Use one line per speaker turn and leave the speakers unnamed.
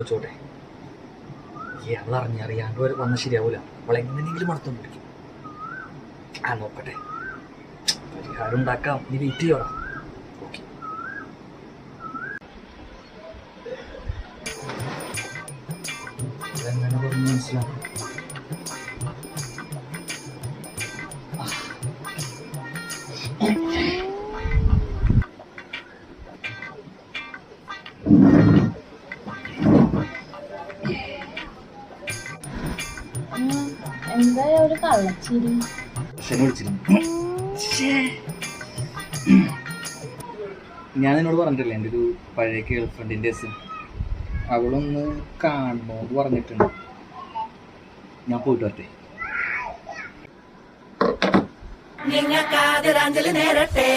ചോട്ടെ അവൾ അറിയാണ്ട് വന്നാൽ ശരിയാവൂല. അവൾ എങ്ങനെയെങ്കിലും മണത്തോണ്ട് പിടിക്കും. നോക്കട്ടെ, പരിഹാരം ഉണ്ടാക്കാം. നീ വെയിറ്റ് ചെയ്യോടാ. ഓക്കെ, അതെങ്ങനെ പറഞ്ഞു മനസ്സിലാക്കും.
എന്താ ഒരു കള്ളച്ചിരി?
ഞാൻ എന്നോട് പറഞ്ഞിട്ടില്ല എൻ്റെ ഒരു പഴയ ഗേൾ ഫ്രണ്ടിൻ്റെ രസം. അവളൊന്ന് കാണണോന്ന് പറഞ്ഞിട്ടുണ്ട്. ഞാൻ പോയിട്ട് വരട്ടെ.
നിങ്ങൾക്കാതിരാഞ്ജലി നേരട്ടെ.